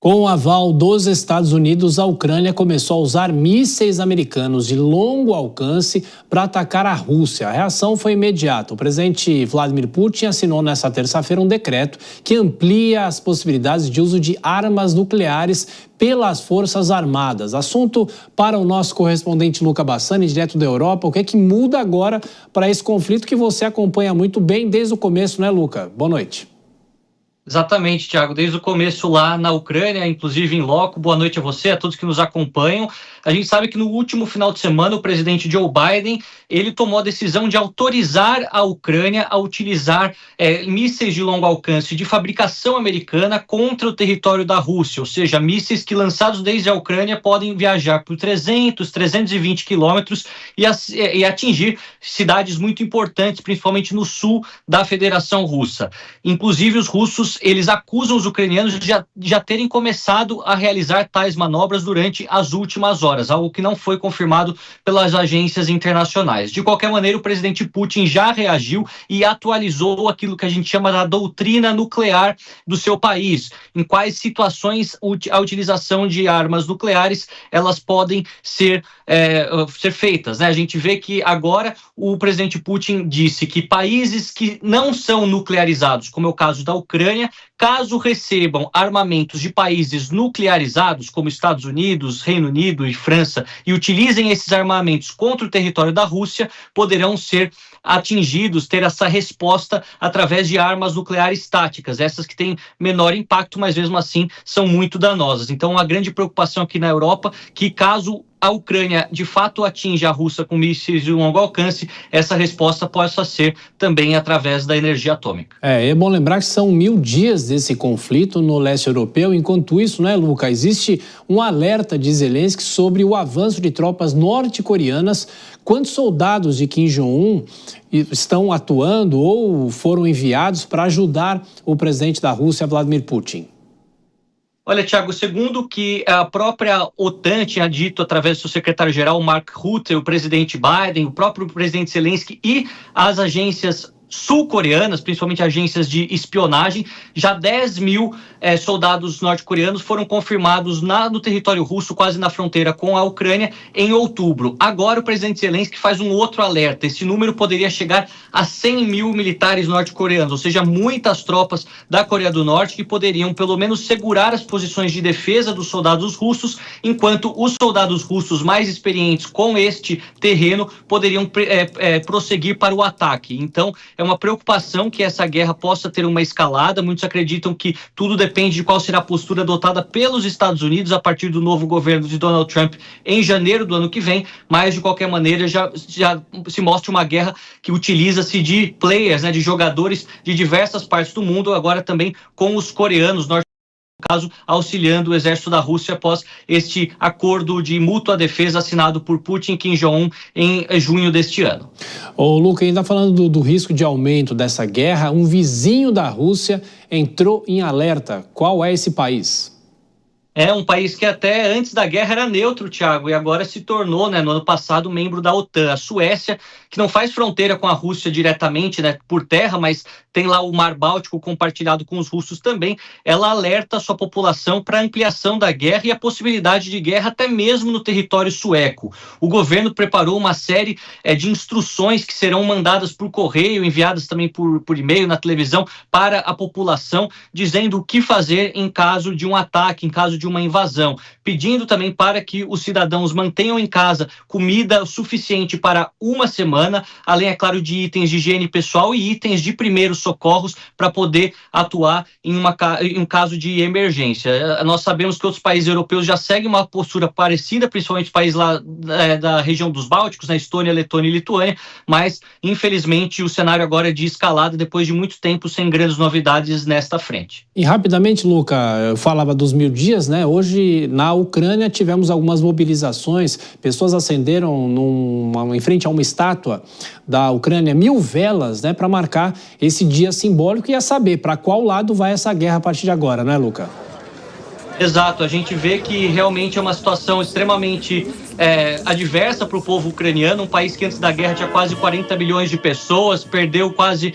Com o aval dos Estados Unidos, a Ucrânia começou a usar mísseis americanos de longo alcance para atacar a Rússia. A reação foi imediata. O presidente Vladimir Putin assinou nesta terça-feira um decreto que amplia as possibilidades de uso de armas nucleares pelas Forças Armadas. Assunto para o nosso correspondente Luca Bassani, direto da Europa. O que é que muda agora para esse conflito que você acompanha muito bem desde o começo, né, Luca? Boa noite. Exatamente, Thiago, desde o começo lá na Ucrânia, inclusive em loco. Boa noite a você, a todos que nos acompanham. A gente sabe que no último final de semana o presidente Joe Biden, ele tomou a decisão de autorizar a Ucrânia a utilizar mísseis de longo alcance de fabricação americana contra o território da Rússia, ou seja, mísseis que lançados desde a Ucrânia podem viajar por 320 quilômetros e atingir cidades muito importantes, principalmente no sul da Federação Russa. Inclusive os russos, eles acusam os ucranianos de já terem começado a realizar tais manobras durante as últimas horas, algo que não foi confirmado pelas agências internacionais. De qualquer maneira, o presidente Putin já reagiu e atualizou aquilo que a gente chama da doutrina nuclear do seu país, em quais situações a utilização de armas nucleares elas podem ser feitas, né? A gente vê que agora o presidente Putin disse que países que não são nuclearizados, como é o caso da Ucrânia, caso recebam armamentos de países nuclearizados, como Estados Unidos, Reino Unido e França, e utilizem esses armamentos contra o território da Rússia, poderão ser atingidos, ter essa resposta através de armas nucleares táticas, essas que têm menor impacto, mas mesmo assim são muito danosas. Então, a grande preocupação aqui na Europa, que caso a Ucrânia de fato atinja a Rússia com mísseis de longo alcance, essa resposta possa ser também através da energia atômica. É bom lembrar que são 1000 dias desse conflito no leste europeu. Enquanto isso, né, Luca, existe um alerta de Zelensky sobre o avanço de tropas norte-coreanas. Quantos soldados de Kim Jong-un estão atuando ou foram enviados para ajudar o presidente da Rússia, Vladimir Putin? Olha, Thiago, segundo que a própria OTAN tinha dito através do seu secretário-geral, Mark Rutte, o presidente Biden, o próprio presidente Zelensky e as agências sul-coreanas, principalmente agências de espionagem, já 10 mil soldados norte-coreanos foram confirmados no território russo, quase na fronteira com a Ucrânia, em outubro. Agora o presidente Zelensky faz um outro alerta. Esse número poderia chegar a 100 mil militares norte-coreanos, ou seja, muitas tropas da Coreia do Norte que poderiam pelo menos segurar as posições de defesa dos soldados russos, enquanto os soldados russos mais experientes com este terreno poderiam prosseguir para o ataque. Então, é uma preocupação que essa guerra possa ter uma escalada. Muitos acreditam que tudo depende de qual será a postura adotada pelos Estados Unidos a partir do novo governo de Donald Trump em janeiro do ano que vem, mas de qualquer maneira já se mostra uma guerra que utiliza-se de players, né, de jogadores de diversas partes do mundo, agora também com os coreanos caso, auxiliando o exército da Rússia após este acordo de mútua defesa assinado por Putin e Kim Jong-un em junho deste ano. Ô, Luca, ainda falando do risco de aumento dessa guerra, um vizinho da Rússia entrou em alerta. Qual é esse país? É um país que até antes da guerra era neutro, Thiago, e agora se tornou, né, no ano passado, membro da OTAN. A Suécia, que não faz fronteira com a Rússia diretamente, né, por terra, mas tem lá o Mar Báltico compartilhado com os russos também, ela alerta a sua população para a ampliação da guerra e a possibilidade de guerra até mesmo no território sueco. O governo preparou uma série de instruções que serão mandadas por correio, enviadas também por e-mail, na televisão, para a população, dizendo o que fazer em caso de um ataque, em caso de uma invasão, pedindo também para que os cidadãos mantenham em casa comida suficiente para uma semana, além, é claro, de itens de higiene pessoal e itens de primeiros socorros para poder atuar em um caso de emergência. Nós sabemos que outros países europeus já seguem uma postura parecida, principalmente países lá da região dos Bálticos, na Estônia, Letônia e Lituânia, mas, infelizmente, o cenário agora é de escalada depois de muito tempo sem grandes novidades nesta frente. E rapidamente, Luca, eu falava dos 1000 dias, né? Hoje, na Ucrânia, tivemos algumas mobilizações. Pessoas acenderam em frente a uma estátua da Ucrânia 1000 velas, né, para marcar esse dia simbólico e a saber para qual lado vai essa guerra a partir de agora, né, Luca? Exato, a gente vê que realmente é uma situação extremamente adversa para o povo ucraniano, um país que antes da guerra tinha quase 40 milhões de pessoas, perdeu quase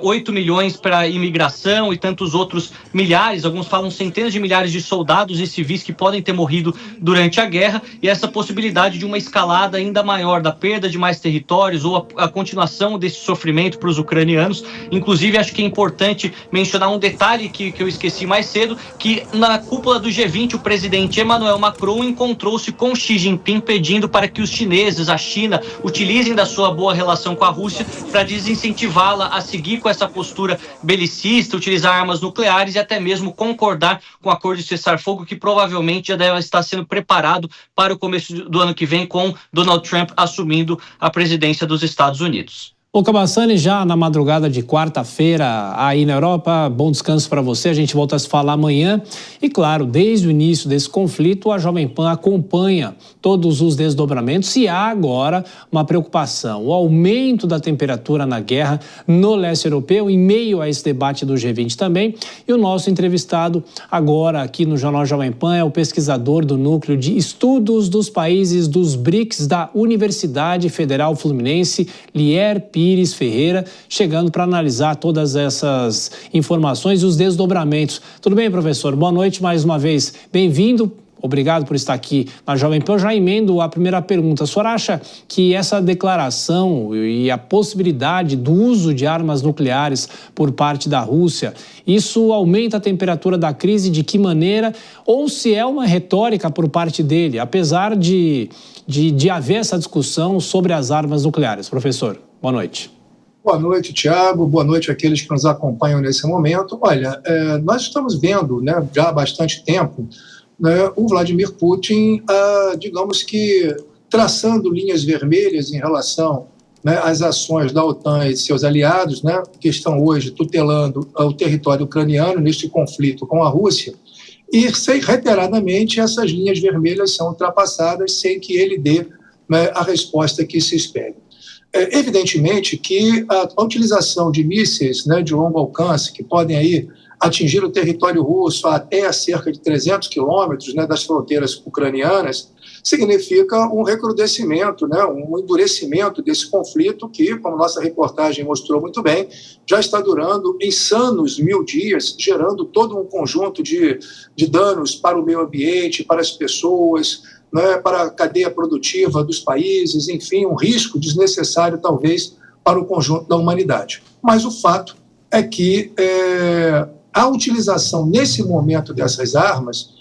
8 milhões para imigração e tantos outros milhares, alguns falam centenas de milhares de soldados e civis que podem ter morrido durante a guerra, e essa possibilidade de uma escalada ainda maior, da perda de mais territórios ou a continuação desse sofrimento para os ucranianos. Inclusive, acho que é importante mencionar um detalhe que eu esqueci mais cedo, que na cúpula do G20, o presidente Emmanuel Macron encontrou-se com Xi Jinping pedindo para que os chineses, a China, utilizem da sua boa relação com a Rússia para desincentivá-la a seguir com essa postura belicista, utilizar armas nucleares e até mesmo concordar com o acordo de cessar-fogo que provavelmente já deve estar sendo preparado para o começo do ano que vem, com Donald Trump assumindo a presidência dos Estados Unidos. Ô Cabassani, já na madrugada de quarta-feira aí na Europa, bom descanso para você, a gente volta a se falar amanhã. E claro, desde o início desse conflito, a Jovem Pan acompanha todos os desdobramentos e há agora uma preocupação, o aumento da temperatura na guerra no leste europeu, em meio a esse debate do G20 também. E o nosso entrevistado agora aqui no Jornal Jovem Pan é o pesquisador do Núcleo de Estudos dos Países dos BRICS da Universidade Federal Fluminense, Lier Pires Ferreira, chegando para analisar todas essas informações e os desdobramentos. Tudo bem, professor? Boa noite mais uma vez. Bem-vindo. Obrigado por estar aqui na Jovem Pan. Eu já emendo a primeira pergunta. O senhor acha que essa declaração e a possibilidade do uso de armas nucleares por parte da Rússia, isso aumenta a temperatura da crise? De que maneira? Ou se é uma retórica por parte dele, apesar de haver essa discussão sobre as armas nucleares? Professor, boa noite. Boa noite, Tiago. Boa noite àqueles que nos acompanham nesse momento. Olha, nós estamos vendo, né, já há bastante tempo, né, o Vladimir Putin, digamos que, traçando linhas vermelhas em relação, né, às ações da OTAN e seus aliados, né, que estão hoje tutelando o território ucraniano neste conflito com a Rússia, e reiteradamente essas linhas vermelhas são ultrapassadas sem que ele dê, né, a resposta que se espera. Evidentemente que a utilização de mísseis, né, de longo alcance, que podem aí atingir o território russo até cerca de 300 quilômetros, né, das fronteiras ucranianas, significa um recrudescimento, né, um endurecimento desse conflito que, como nossa reportagem mostrou muito bem, já está durando insanos 1000 dias, gerando todo um conjunto de danos para o meio ambiente, para as pessoas, né, para a cadeia produtiva dos países, enfim, um risco desnecessário, talvez, para o conjunto da humanidade. Mas o fato é que a utilização, nesse momento, dessas armas,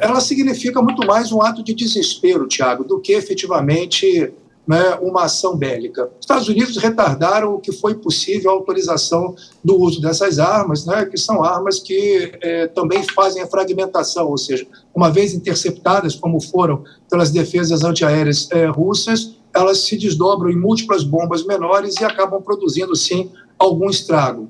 ela significa muito mais um ato de desespero, Tiago, do que, efetivamente, né, uma ação bélica. Os Estados Unidos retardaram o que foi possível a autorização do uso dessas armas, né, que são armas que também fazem a fragmentação, ou seja, uma vez interceptadas, como foram pelas defesas antiaéreas russas, elas se desdobram em múltiplas bombas menores e acabam produzindo, sim, algum estrago.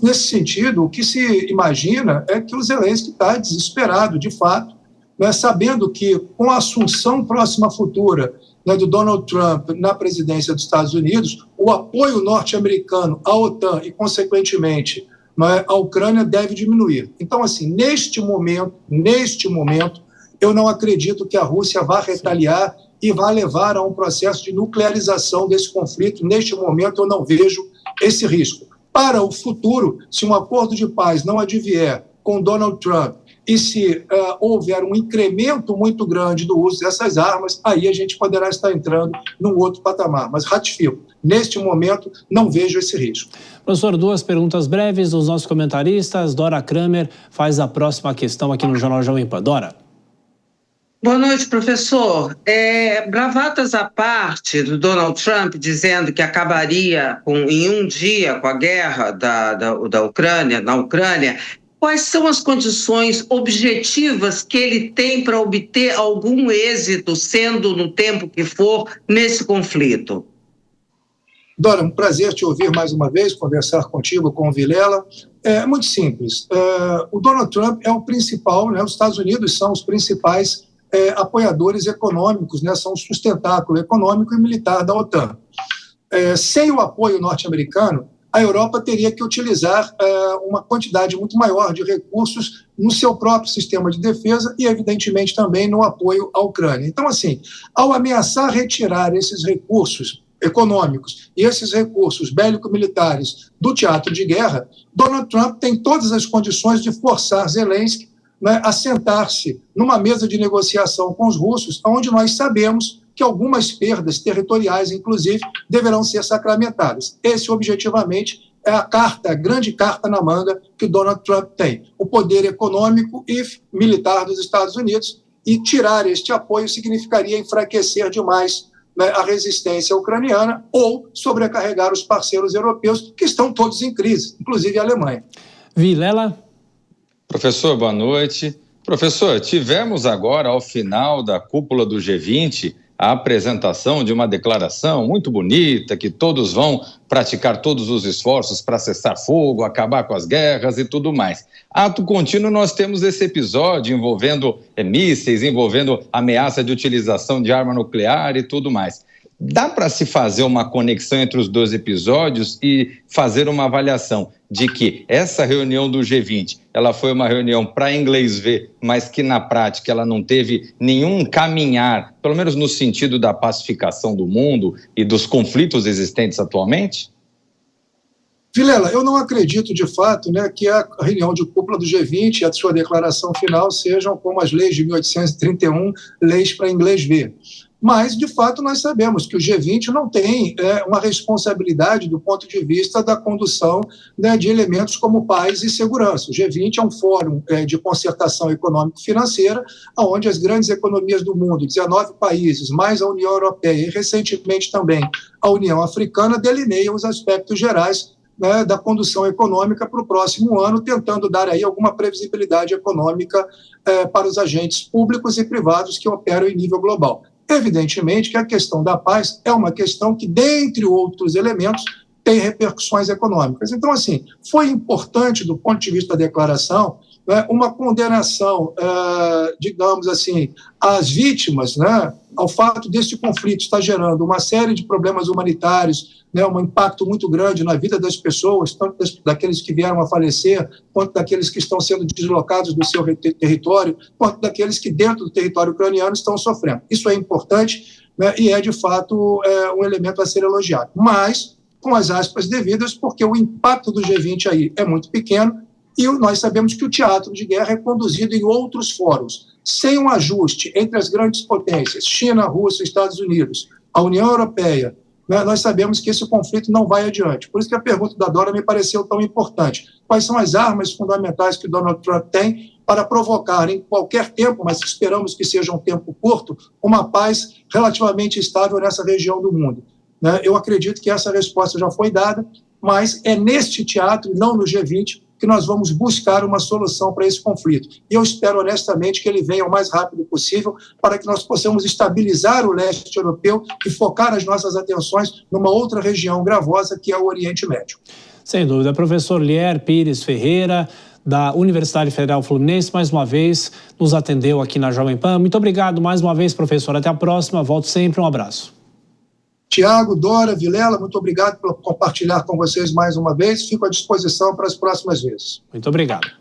Nesse sentido, o que se imagina é que o Zelensky está desesperado, de fato, né, sabendo que, com a assunção próxima futura, né, do Donald Trump na presidência dos Estados Unidos, o apoio norte-americano à OTAN e, consequentemente, né, à Ucrânia deve diminuir. Então, assim, neste momento, eu não acredito que a Rússia vá retaliar e vá levar a um processo de nuclearização desse conflito. Neste momento, eu não vejo esse risco. Para o futuro, se um acordo de paz não advier com Donald Trump e se houver um incremento muito grande do uso dessas armas, aí a gente poderá estar entrando num outro patamar. Mas ratifico, neste momento não vejo esse risco. Professor, 2 perguntas breves dos nossos comentaristas. Dora Kramer faz a próxima questão aqui no Jornal Jovem Pan. Dora. Boa noite, professor. Bravatas à parte do Donald Trump dizendo que acabaria em um dia com a guerra da Ucrânia, na Ucrânia, quais são as condições objetivas que ele tem para obter algum êxito, sendo no tempo que for, nesse conflito? Dora, um prazer te ouvir mais uma vez, conversar contigo, com o Vilela. É muito simples. O Donald Trump é o principal, né, os Estados Unidos são os principais apoiadores econômicos, né, são o sustentáculo econômico e militar da OTAN. Sem o apoio norte-americano, a Europa teria que utilizar uma quantidade muito maior de recursos no seu próprio sistema de defesa e, evidentemente, também no apoio à Ucrânia. Então, assim, ao ameaçar retirar esses recursos econômicos e esses recursos bélico-militares do teatro de guerra, Donald Trump tem todas as condições de forçar Zelensky, né, a sentar-se numa mesa de negociação com os russos, onde nós sabemos que algumas perdas territoriais, inclusive, deverão ser sacramentadas. Esse, objetivamente, é a grande carta na manga que Donald Trump tem. O poder econômico e militar dos Estados Unidos, e tirar este apoio significaria enfraquecer demais, né, a resistência ucraniana ou sobrecarregar os parceiros europeus, que estão todos em crise, inclusive a Alemanha. Vilela. Professor, boa noite. Professor, tivemos agora, ao final da cúpula do G20, a apresentação de uma declaração muito bonita, que todos vão praticar todos os esforços para cessar fogo, acabar com as guerras e tudo mais. Ato contínuo, nós temos esse episódio envolvendo mísseis, envolvendo ameaça de utilização de arma nuclear e tudo mais. Dá para se fazer uma conexão entre os dois episódios e fazer uma avaliação de que essa reunião do G20, ela foi uma reunião para inglês ver, mas que na prática ela não teve nenhum caminhar, pelo menos no sentido da pacificação do mundo e dos conflitos existentes atualmente? Vilela, eu não acredito de fato, né, que a reunião de cúpula do G20 e a sua declaração final sejam como as leis de 1831, leis para inglês ver. Mas, de fato, nós sabemos que o G20 não tem uma responsabilidade do ponto de vista da condução, né, de elementos como paz e segurança. O G20 é um fórum de concertação econômico-financeira, onde as grandes economias do mundo, 19 países, mais a União Europeia e, recentemente, também a União Africana, delineiam os aspectos gerais, né, da condução econômica para o próximo ano, tentando dar aí alguma previsibilidade econômica para os agentes públicos e privados que operam em nível global. Evidentemente que a questão da paz é uma questão que, dentre outros elementos, tem repercussões econômicas. Então, assim, foi importante, do ponto de vista da declaração, né, uma condenação, digamos assim, às vítimas, né, ao fato desse conflito estar gerando uma série de problemas humanitários, né, um impacto muito grande na vida das pessoas, tanto daqueles que vieram a falecer, quanto daqueles que estão sendo deslocados do seu território, quanto daqueles que dentro do território ucraniano estão sofrendo. Isso é importante, né, e é, de fato, um elemento a ser elogiado. Mas, com as aspas devidas, porque o impacto do G20 aí é muito pequeno, e nós sabemos que o teatro de guerra é conduzido em outros fóruns. Sem um ajuste entre as grandes potências, China, Rússia, Estados Unidos, a União Europeia, né, nós sabemos que esse conflito não vai adiante. Por isso que a pergunta da Dora me pareceu tão importante. Quais são as armas fundamentais que Donald Trump tem para provocar, em qualquer tempo, mas esperamos que seja um tempo curto, uma paz relativamente estável nessa região do mundo? Né, eu acredito que essa resposta já foi dada, mas é neste teatro, e não no G20, que nós vamos buscar uma solução para esse conflito. E eu espero, honestamente, que ele venha o mais rápido possível para que nós possamos estabilizar o leste europeu e focar as nossas atenções numa outra região gravosa, que é o Oriente Médio. Sem dúvida. Professor Lier Pires Ferreira, da Universidade Federal Fluminense, mais uma vez nos atendeu aqui na Jovem Pan. Muito obrigado mais uma vez, professor. Até a próxima. Volto sempre. Um abraço. Tiago, Dora, Vilela, muito obrigado por compartilhar com vocês mais uma vez. Fico à disposição para as próximas vezes. Muito obrigado.